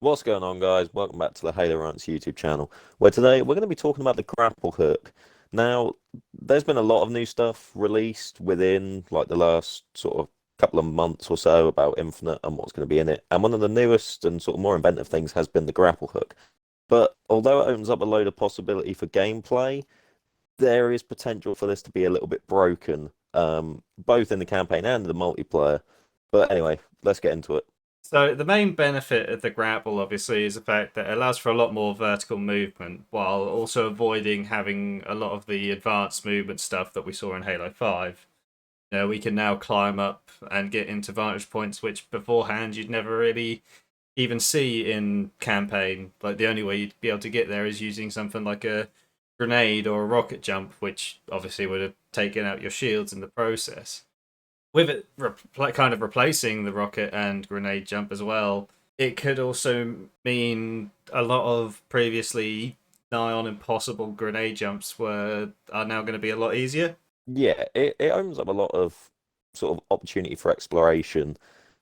What's going on, guys? Welcome back to the Halo Rant's YouTube channel, where today we're going to be talking about the grapple hook. Now, there's been a lot of new stuff released within like the last sort of couple of months or so about Infinite and what's going to be in it. And one of the newest and sort of more inventive things has been the grapple hook. But although it opens up a load of possibility for gameplay, there is potential for this to be a little bit broken, both in the campaign and the multiplayer. But anyway, let's get into it. So the main benefit of the grapple, obviously, is the fact that it allows for a lot more vertical movement, while also avoiding having a lot of the advanced movement stuff that we saw in Halo 5. We can now climb up and get into vantage points which beforehand you'd never really even see in campaign. Like the only way you'd be able to get there is using something like a grenade or a rocket jump, which obviously would have taken out your shields in the process. With it kind of replacing the rocket and grenade jump as well, it could also mean a lot of previously nigh on impossible grenade jumps are now going to be a lot easier. Yeah, it opens up a lot of sort of opportunity for exploration,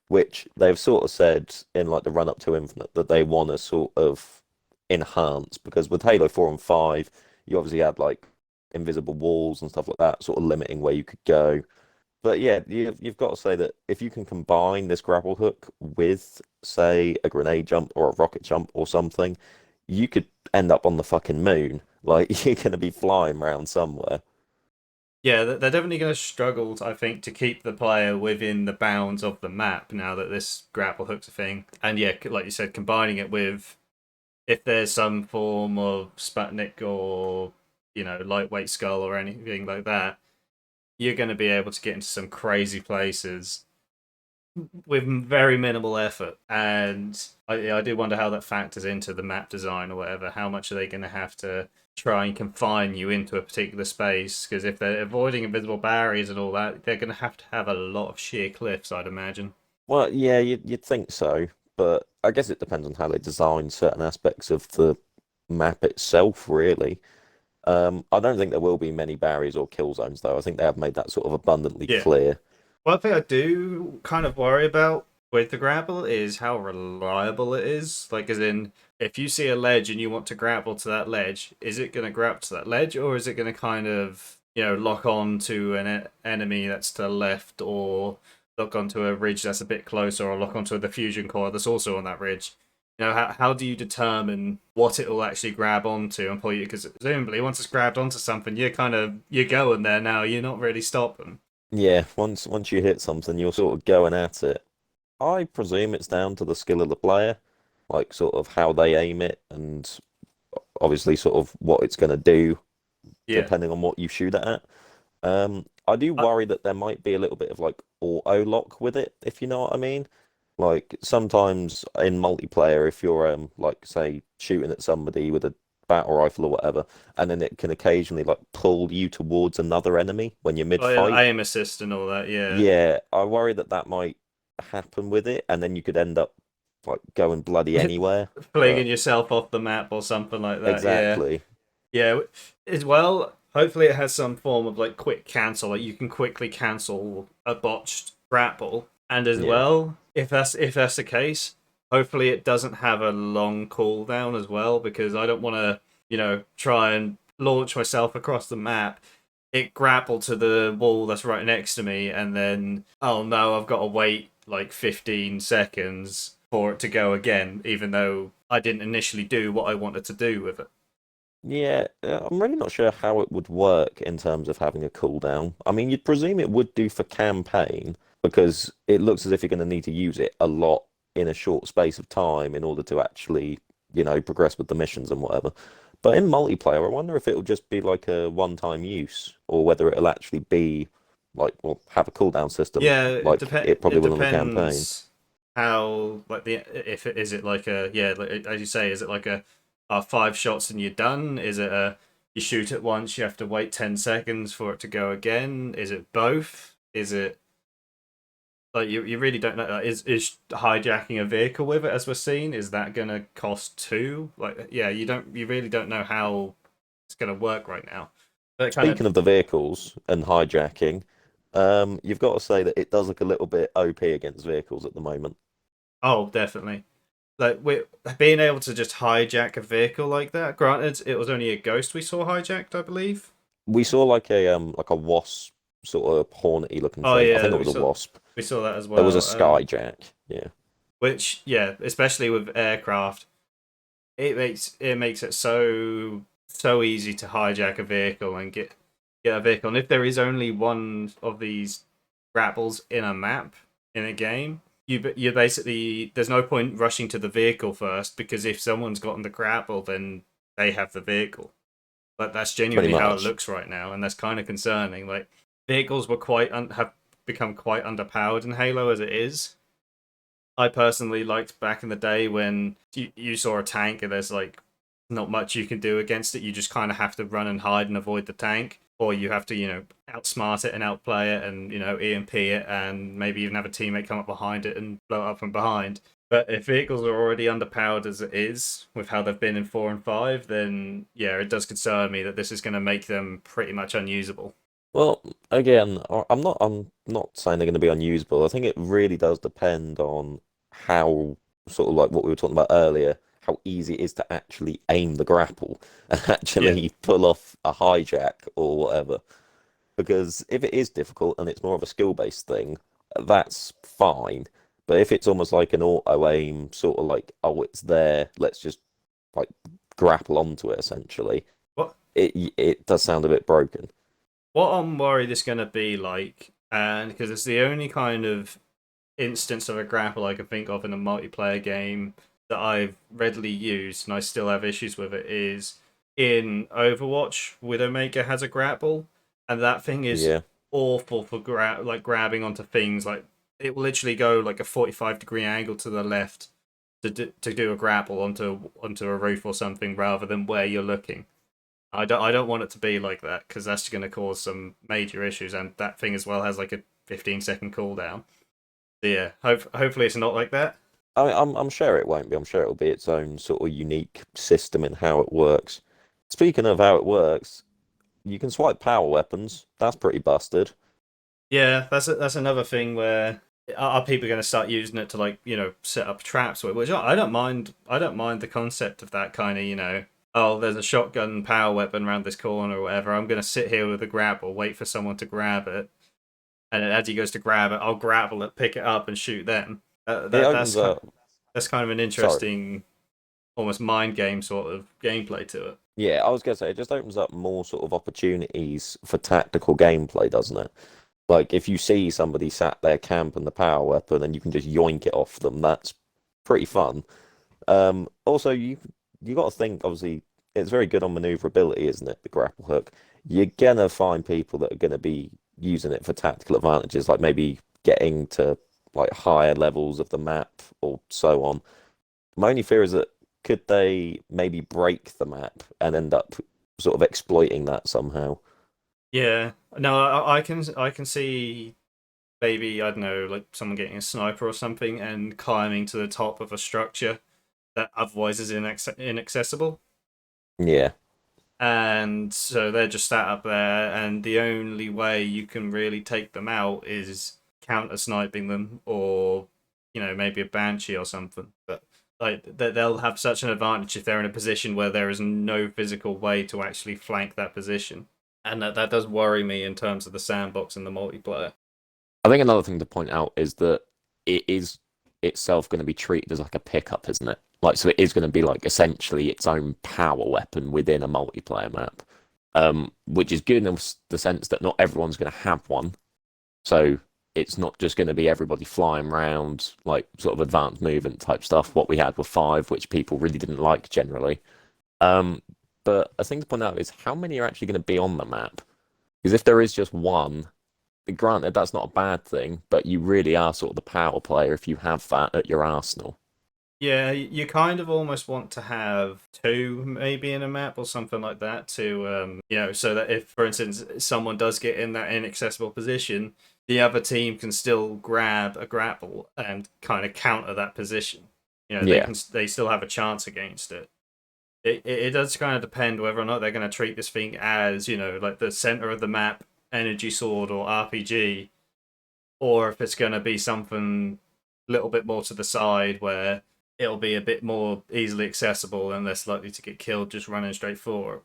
which they've sort of said in like the run up to Infinite that they want to sort of enhance because with Halo 4 and 5, you obviously had like invisible walls and stuff like that, sort of limiting where you could go. But yeah, you've got to say that if you can combine this grapple hook with, say, a grenade jump or a rocket jump or something, you could end up on the fucking moon. Like you're gonna be flying around somewhere. Yeah, they're definitely going to struggle, I think, to keep the player within the bounds of the map now that this grapple hook's a thing. And yeah, like you said, combining it with if there's some form of Sputnik or lightweight skull or anything like that, you're going to be able to get into some crazy places with very minimal effort. And I do wonder how that factors into the map design or whatever. How much are they going to have to try and confine you into a particular space? Because if they're avoiding invisible barriers and all that, they're going to have a lot of sheer cliffs, I'd imagine. Well, yeah, you'd think so, but I guess it depends on how they design certain aspects of the map itself, really. I don't think there will be many barriers or kill zones, though. I think they have made that sort of abundantly Yeah. clear. One thing I do kind of worry about with the grapple is how reliable it is. Like, as in, if you see a ledge and you want to grapple to that ledge, is it going to grab to that ledge, or is it going to kind of, lock on to an enemy that's to the left, or lock onto a ridge that's a bit closer, or lock onto the fusion core that's also on that ridge? How do you determine what it will actually grab onto and pull you? Because presumably, once it's grabbed onto something, you're going there now. You're not really stopping. Yeah, once you hit something, you're sort of going at it. I presume it's down to the skill of the player, like sort of how they aim it, and obviously sort of what it's going to do, Yeah. depending on what you shoot it at. I do I, worry that there might be a little bit of like auto lock with it, if you know what I mean. Like sometimes in multiplayer, if you're like say shooting at somebody with a battle rifle or whatever, and then it can occasionally like pull you towards another enemy when you're mid-fight. aim assist and all that. Yeah, Yeah, I worry that that might happen with it, and then you could end up like going bloody anywhere. flinging But yourself off the map or something like that. Yeah, exactly, yeah. As well, hopefully it has some form of like quick cancel. Like you can quickly cancel a botched grapple, and as yeah. well, if that's the case, hopefully it doesn't have a long cooldown as well because I don't want to try and launch myself across the map. It grapple to the wall that's right next to me, and then oh no, I've got to wait like 15 seconds for it to go again, even though I didn't initially do what I wanted to do with it. Yeah, I'm really not sure how it would work in terms of having a cooldown. I mean, you'd presume it would do for campaign because it looks as if you're going to need to use it a lot in a short space of time in order to actually, progress with the missions and whatever. But in multiplayer, I wonder if it'll just be like a one-time use or whether it'll actually be like, well, have a cooldown system Yeah, like it probably it will in the campaign. depends how like the if it is it like a yeah like, as you say, is it like a five shots and you're done? Is it a you shoot it once, you have to wait 10 seconds for it to go again? Is it both? Is it like you really don't know? Is hijacking a vehicle with it as we're seeing? Is that gonna cost two? Like yeah, you really don't know how it's gonna work right now. But it kind of Speaking of the vehicles and hijacking, you've got to say that it does look a little bit OP against vehicles at the moment. oh definitely. like we being able to just hijack a vehicle like that. Granted, it was only a ghost we saw hijacked, I believe. We saw like a wasp sort of hornety looking Oh thing. I yeah, think it was a wasp. we saw that as There was a well. skyjack. Yeah. Which yeah, especially with aircraft, it makes it so easy to hijack a vehicle and get a vehicle. And if there is only one of these grapples in a map in a game, you basically there's no point rushing to the vehicle first because if someone's gotten the grapple, then they have the vehicle. But that's Pretty genuinely how it much. looks right now, and that's kind of concerning. Like vehicles have become quite underpowered in Halo as it is. I personally liked back in the day when you saw a tank and there's like not much you can do against it. You just kind of have to run and hide and avoid the tank, or you have to outsmart it and outplay it and EMP it and maybe even have a teammate come up behind it and blow it up from behind. But if vehicles are already underpowered as it is with how they've been in 4 and 5, then yeah, it does concern me that this is going to make them pretty much unusable. Well, again, I'm not saying they're going to be unusable. I think it really does depend on how sort of like what we were talking about earlier, how easy it is to actually aim the grapple and Yeah. actually pull off a hijack or whatever. Because if it is difficult and it's more of a skill-based thing, that's fine. But if it's almost like an auto aim, sort of like, oh, it's there, let's just like grapple onto it essentially, What it does sound a bit broken. what I'm worried is going to be like, and because it's the only kind of instance of a grapple I can think of in a multiplayer game that I've readily used and I still have issues with it is in Overwatch. Widowmaker has a grapple, and that thing is Yeah. awful for grabbing onto things. Like it will literally go like a 45-degree angle to the left to do a grapple onto a roof or something rather than where you're looking. I don't want it to be like that because that's going to cause some major issues, and that thing as well has like a 15-second cooldown. So yeah, hopefully it's not like that. I'm sure it won't be. I'm sure it'll be its own sort of unique system in how it works. Speaking of how it works, you can swipe power weapons. That's pretty busted. Yeah, that's another thing where are people going to start using it to like set up traps with, which I don't mind. I don't mind the concept of that kind of oh, there's a shotgun power weapon around this corner or whatever. I'm going to sit here with a grapple, wait for someone to grab it, and then as he goes to grab it, I'll grapple it, pick it up, and shoot them. It That opens up. that's kind of an Sorry. interesting, almost mind game sort of gameplay to it. Yeah, I was gonna say it just opens up more sort of opportunities for tactical gameplay, doesn't it? Like if you see somebody sat there camping the power weapon and you can just yoink it off them, that's pretty fun. Also, you got to think, obviously, it's very good on maneuverability, isn't it? The grapple hook. You're gonna find people that are gonna be using it for tactical advantages, like maybe getting to like higher levels of the map or so on. My only fear is that could they maybe break the map and end up sort of exploiting that somehow? Yeah, no, I can see maybe I don't know, like someone getting a sniper or something and climbing to the top of a structure that otherwise is inaccessible, Yeah, and so they're just sat up there, and the only way you can really take them out is counter sniping them, or maybe a banshee or something. But like they'll have such an advantage if they're in a position where there is no physical way to actually flank that position, and that does worry me in terms of the sandbox and the multiplayer. I think another thing to point out is that it is itself going to be treated as like a pickup, isn't it? Like, so it is going to be like essentially its own power weapon within a multiplayer map, which is good in the sense that not everyone's going to have one. So it's not just going to be everybody flying around like sort of advanced movement type stuff. What we had with five, which people really didn't like generally. Um, but a thing to point out is how many are actually going to be on the map? Because if there is just one, granted that's not a bad thing, but you really are sort of the power player if you have that at your arsenal. Yeah, you kind of almost want to have two maybe in a map or something like that to so that if for instance someone does get in that inaccessible position, the other team can still grab a grapple and kind of counter that position. Yeah, They still have a chance against it. It does kind of depend whether or not they're going to treat this thing as, like the center of the map energy sword or RPG, or if it's going to be something a little bit more to the side where it'll be a bit more easily accessible and less likely to get killed just running straight for it.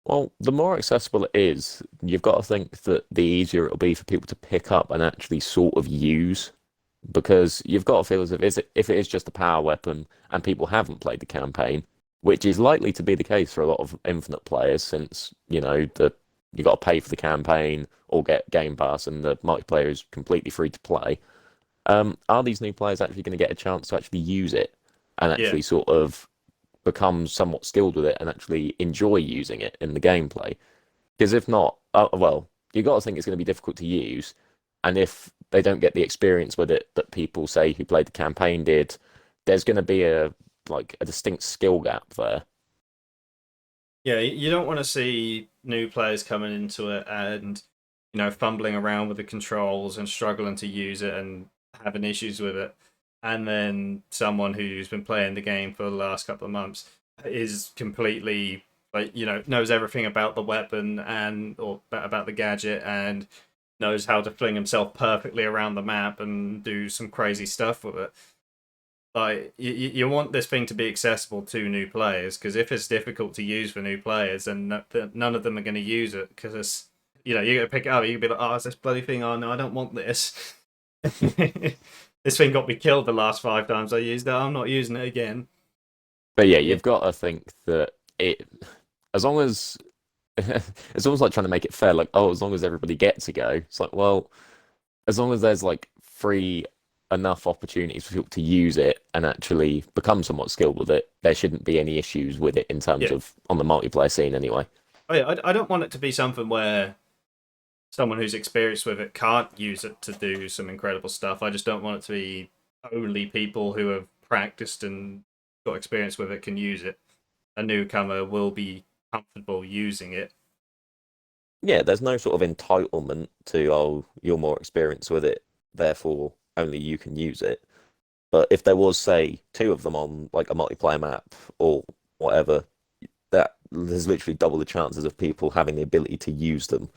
Well, the more accessible it is, you've got to think that the easier it'll be for people to pick up and actually sort of use. Because you've got to feel as if it is just a power weapon and people haven't played the campaign, which is likely to be the case for a lot of Infinite players, since you got to pay for the campaign or get Game Pass, and the multiplayer is completely free to play. Are these new players actually going to get a chance to actually use it and Yeah, actually sort of become somewhat skilled with it and actually enjoy using it in the gameplay? Because if not, well, you got to think it's going to be difficult to use, and if they don't get the experience with it that people say who played the campaign did, there's going to be a distinct skill gap there. yeah. You don't want to see new players coming into it and fumbling around with the controls and struggling to use it and having issues with it, and then someone who's been playing the game for the last couple of months is completely like knows everything about the weapon and or about the gadget and knows how to fling himself perfectly around the map and do some crazy stuff with it. Like you want this thing to be accessible to new players, because if it's difficult to use for new players, then none of them are going to use it, because it's you got to pick it up. You can be like, oh, it's this bloody thing. Oh no, I don't want this. This thing got me killed the last 5 times I used it. I'm not using it again. But yeah, Yeah, you've got to think that as long as it's almost like trying to make it fair, like, oh, as long as everybody gets to go, it's like, well, as long as there's like free enough opportunities for people to use it and actually become somewhat skilled with it, there shouldn't be any issues with it in terms yeah. of on the multiplayer scene anyway. Oh, yeah. I don't want it to be something where someone who's experienced with it can't use it to do some incredible stuff. I just don't want it to be only people who have practiced and got experience with it can use it. A newcomer will be comfortable using it. Yeah, there's no sort of entitlement to, oh, you're more experienced with it, therefore only you can use it. But if there was, say, two of them on like a multiplayer map or whatever, that there's literally double the chances of people having the ability to use them.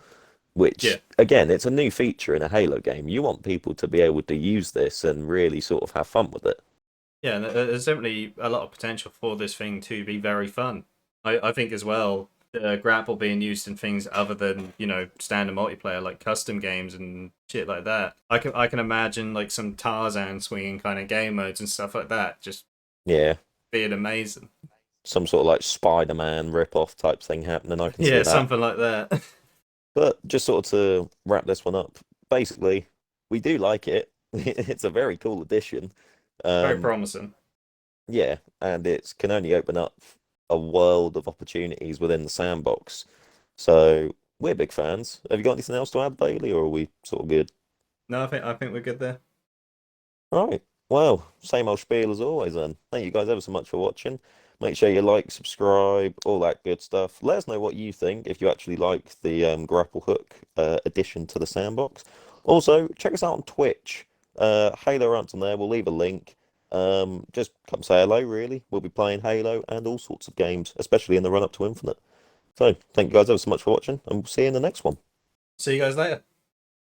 Yeah, Which, again, it's a new feature in a Halo game. You want people to be able to use this and really sort of have fun with it. yeah. And there's definitely a lot of potential for this thing to be very fun. I think as well. Grapple being used in things other than standard multiplayer like custom games and shit like that. I can imagine like some Tarzan swinging kind of game modes and stuff like that just Yeah, being amazing. some sort of like Spider-Man rip-off type thing happening. I can see Yeah, that. something like that. But just sort of to wrap this one up, basically, we do like it. It's a very cool addition. Very Um, promising. yeah, and it can only open up a world of opportunities within the sandbox. So we're big fans. Have you got anything else to add, Bailey, or are we sort of good? No, I think we're good there. All right. Well, same old spiel as always then. Thank you guys ever so much for watching. Make sure you like, subscribe, all that good stuff. Let us know what you think if you actually like the grapple hook addition to the sandbox. Also, check us out on Twitch. Halo Rant on there. We'll leave a link. Just come say hello, really. We'll be playing Halo and all sorts of games, especially in the run up to Infinite. So, thank you guys ever so much for watching, and we'll see you in the next one. See you guys later.